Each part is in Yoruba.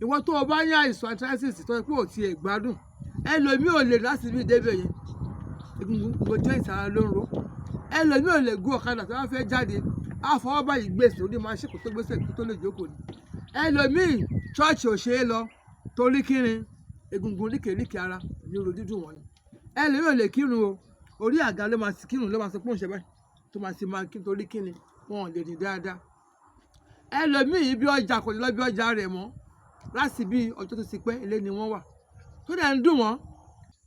ìwọ tó o bá ní àìsàn arthritis tó pé ò tiẹ̀ gbádùn ẹlòmíì ò lè láti bí débẹ̀ yẹn egungun gbogbo ìsara ló ń ro ẹlòmíì ò lè gún ọ̀kadà tó bá fẹ́ jáde àfọwọ́ báyìí gbèsè ó ní máa ṣe kó tó gbèsè kó tó lè jókòó ni ẹlòmíì ṣọ́ọ̀ṣì ò ṣe é lọ torí kírin egungun ríkèríkè ara ní ro dídùn wọn ni ẹlòmíì ò lè kírun o orí àga ló máa ti kírun ló máa sọ pé òun ṣe báyìí tó máa ti máa kí torí kíni wọn ò lè rìn dáadáa ẹlòmíì bí ọjà kò lè lọ bí ọjà rẹ̀ mọ́ láti bí ọjọ́ tó ti pẹ́ ilé ni wọ́n wà tó dẹ̀ ń dùn wọ́n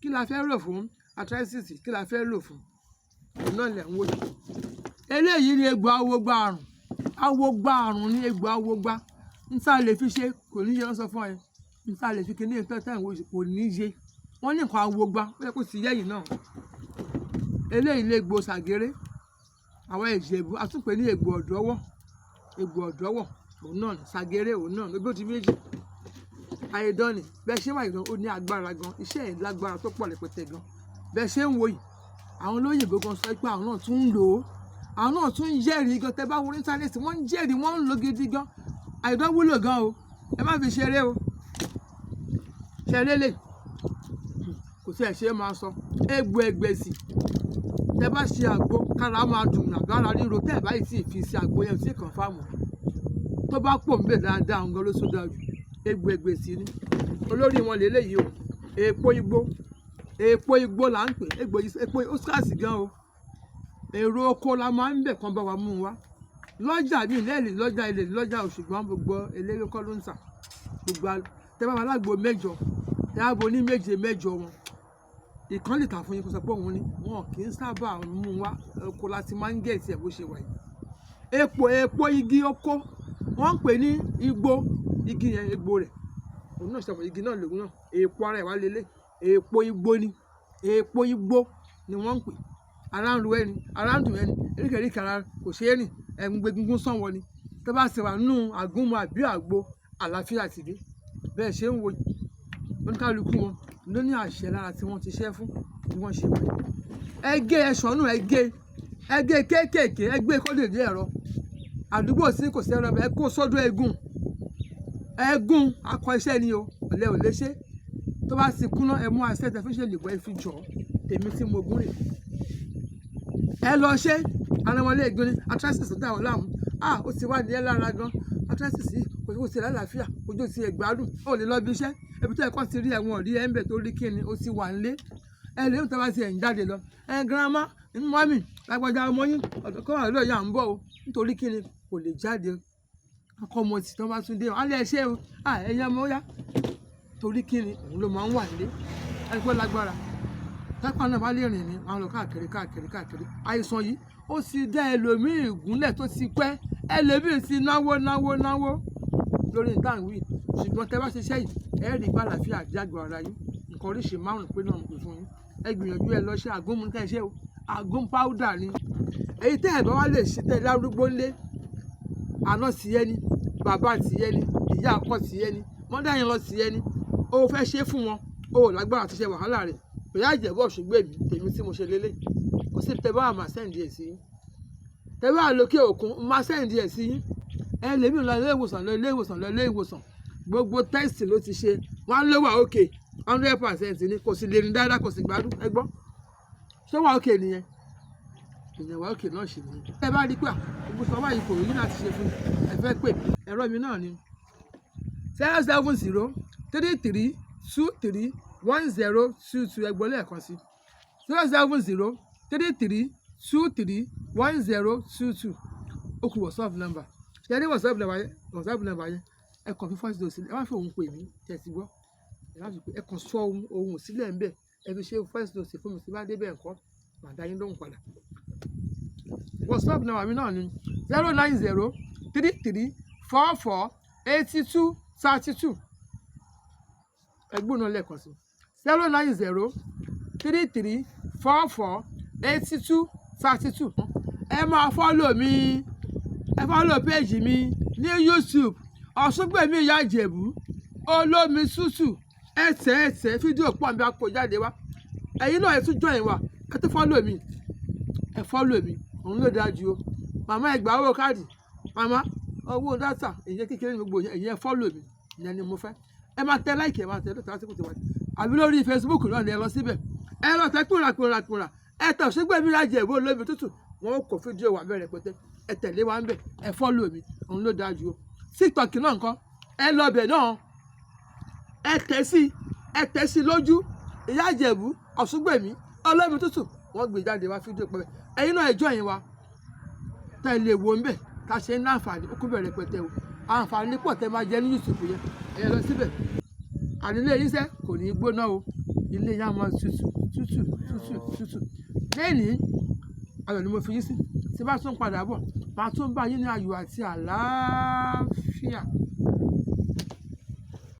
kí la fẹ́ rò fún arthritis kí la fẹ́ lò fún òun náà lẹ̀ ń wò yìí eléyìí ni egbò awogba àrùn ní egbò awogba níta lè fi ṣe kò ní yẹ wọ́n sọ fún ẹ níta lè fi kíní ìtọ́tẹ́ ìwò kò ní yé wọ́n ní nǹkan awogba ó yẹ kó sì yẹ́yìn náà eléyìí ni egbò ṣàgéré àwọn Ìjẹ̀bú àtúnpè ní egbò ọ̀dọ́wọ̀ òun náà ṣàgéré òun náà ló bí ó ti méjì ayédọ́ni bẹ́ẹ̀ ṣé wà yìí gan ó ní agbára gan iṣẹ́ ẹ̀ lágbára tó pọ̀ rẹpẹtẹ gan bẹ́ẹ̀ ṣe ń wo yìí àwọn olóyìnbó gan sọ pé àwọn náà tún ń lò ó àwọn náà tún ń jẹ́rìí gan tẹ́ bá wo íńtánẹ́ẹ̀tì wọ́n ń jẹ́rìí wọ́n ń lò gidi gan àìdán wúlò gan o ẹ má fi ṣeré o ṣeré lè kò sí ẹ̀ ṣe é máa sọ egbò ẹgbẹ̀sì tẹ́ bá ṣe àgbo kára máa dùn àgbára ríro tẹ́ ẹ̀ báyìí sì fi ṣe àgbo yẹn sí kàn fáwọn tó bá pò ń bè dáadáa òun gan ló sódà jù egbò ẹgbẹ̀sì ni olórí wọn lélẹ́yìí o èèpo igbó là ń pè epo oscars gan o èrò oko la máa ń bẹ̀ kán bá wa mú wa lọ́jà bíi lẹ́ẹ̀lì lọ́jà ilẹ̀ lọ́jà òṣùgbọ́n gbogbo eléré kọ́ ló ń tà gbogbo tẹ́ bá wà lágbo mẹ́jọ tẹ́ bá bo ní méje mẹ́jọ wọn ìkan lè tà fún yín kó sọ pé òun ni wọn kì í sábà mú wa oko láti máa ń gẹ̀ẹ́sì ẹ̀ bó ṣe wà yìí èpo igi oko wọ́n ń pè ní igbó igi yẹn egbò rẹ̀ òun náà ṣàfihàn igi náà lòun náà èpo ara ẹ̀ wá lélẹ̀ èpo igbó ni wọ́n ń pè ara ń ru ẹni ara ń dùn ẹni eríkèéríkèé ara kò ṣe é rìn ẹ̀gbẹ́gungun sanwó ni tó bá ṣe wà nínú àgúnmu àbí àgbo àlàáfíà ti dé bẹ́ẹ̀ ṣe ń wo oníkálukú wọn ló ní àṣẹ lára tí wọ́n ti ṣẹ́ fún bí wọ́n ṣe wọ̀nyí ẹgé ẹ̀ṣọ́ náà ẹgé kéékèèké ẹgbẹ́ kó lè dé ẹ̀rọ àdúgbò sí kò sí ẹ̀rọ ẹ kó sọ́dọ̀ ẹ̀gún akọ iṣẹ́ ni o ọ̀lẹ́ ò lè ṣe tó bá sì kúná ẹ mú àṣẹ tẹ fi ṣe lè gbọ́ ẹ fi jọ tèmi tí mo gún rè ẹ lọ ṣe ara wọn lè gbin arthritis tó dà wọ́n láàmú ó ti wá ní ẹ lára gan arthritis kò sí lálàáfíà ojú ti ẹ̀ gbádùn ó lè lọ bí iṣẹ́ ẹbí tó ẹ̀kọ́ ti rí ẹ̀wọ̀n rí ẹ̀ ń bẹ̀ tó rí kíni ó ti wà nílé ẹ lè ní tọ́ba ti ẹ̀ ń jáde lọ girama mọ́mì lágbájá ọmọ yín ọ̀dọ̀ kọ́ wà lóye à ń bọ̀ o nítorí kíni kò lè jáde ọkọ ọmọ tí wọ́n bá tún dé alẹ́ ṣe o ẹ̀yin ọmọ yá torí kíni òun ló máa ń wà nílé ẹgbẹ́ lágbára tápá náà bá lè rìn ní àwọn lọ káàkiri àìsàn yìí ó sì dá ẹlòmíì gúnlẹ̀ tó ti pẹ́ ẹlòmíì ti náwó lórí nǹkan wí ṣùgbọ́n tẹ́ bá ṣiṣẹ́ yìí ẹ rí ìbálàfíà jágbó ara yín nǹkan oríṣi márùn pé náà ń pè fún yín ẹ gbìyànjú ẹ lọ ṣe àgúnmu ní kẹ́ṣẹ́ o àgún páúdà ni èyí tẹ́ ẹ̀ bá wá lè ṣe tẹ́ lárúgbó ńlé àná sí ẹni bàbá sí ẹni ìyá ọkọ sí ẹni mọ́dà yẹn lọ sí ẹni ó fẹ́ ṣe fún wọn ó lágbára àti ṣe wàhálà rẹ̀ bóyá ìjẹ̀bọ̀ ṣùgbọ́n èmi tèmi tí mo ṣe lélẹ̀ kò sí tẹ́ bá wà máa sẹ́ǹdì ẹ̀ sí yín tẹ́ bá wà lókè òkun máa sẹ́ǹdì ẹ̀ sí yín ẹ lèmi lọ ilé ìwòsàn gbogbo tẹ́sì ló ti ṣe wọ́n ló wà òkè 100% ni kò sì lè rìn dáadáa kò sì gbádùn ẹ gbọ́ ṣé wà òkè nìyẹn ìyẹn wà òkè náà ṣì nìyẹn ẹ bá rí pé ìbùsọ̀ wáyé kò rí láti ṣe fún ẹ fẹ́ pè ẹ̀rọ mi náà ni 070 33 23 1022 ẹgbọ́n lẹ́ẹ̀kan sí 070 33 23 1022 ó kù WhatsApp number ṣe ní WhatsApp number yẹn ẹ kàn fi first dose sílẹ̀ ẹ má fi òun pè mí tẹ̀sí gbọ́ ẹ kàn sọ ohun sílẹ̀ ńbẹ̀ ẹ fi ṣe first dose fún mi tí bá débẹ̀ nǹkan màdá yín lóhùn padà WhatsApp number mi náà ni 090 33 44 82 32 ẹgbọ́n náà lẹ́ẹ̀kan sí 090 33 44 82 32 ẹ máa follow mi ẹ follow page mi ní YouTube Ọ̀ṣungbèmí Ìyá Ìjẹ̀bú olómi tútù ẹ̀tẹ̀ fídíò pọ̀ nbí apò jáde wá ẹ̀yin náà ẹ tún join wa ẹ tún follow mi ẹ follow mi òun ló dájú o màmá ẹ gba owó káàdì màmá owó dátà èyí kékeré ní gbogbo ẹ̀yin ẹ follow mi ìyẹn ni mo fẹ́ ẹ máa tẹ láìkì ẹ máa tẹ lọ́tà lásìkò tí wọ́n ti àbí lórí Facebook náà ni ẹ lọ síbẹ̀ ẹ lọ tẹ kúnra ẹ tẹ Òṣùgbèmí Ìyájẹ̀bú olómi tútù wọn ó kó fídíò wà bẹ̀rẹ̀ pẹ̀tẹ́ ẹ tẹ̀lé wa ń bẹ̀ ẹ fọ́lù mi òun ló dáa jù o TikTok náà nǹkan ẹ lọ bẹ̀ náà ẹ tẹ̀ sí lójú Ìyájẹ̀bú Òṣùgbèmí olómi tútù wọ́n gbé jáde wá fídíò pẹ̀lẹ́ ẹ̀yin náà ẹjọ́ yẹn wa tẹ̀lé wo ń bẹ̀ ká ṣe ń láǹfààní ó kú bẹ̀rẹ̀ pẹ̀tẹ́ o àǹfààní pọ̀ tẹ́ máa jẹ ní YouTube yẹn ẹ̀yẹ lọ síbẹ̀ ànílé iṣẹ́ kò ní í gbóná o ilé yẹn á máa tutù lẹ́yìn ayọ̀ ni mo fi yín sí tí bá tún padà bọ̀ máa tún bá yín ní ayọ̀ àti àlàáfíà.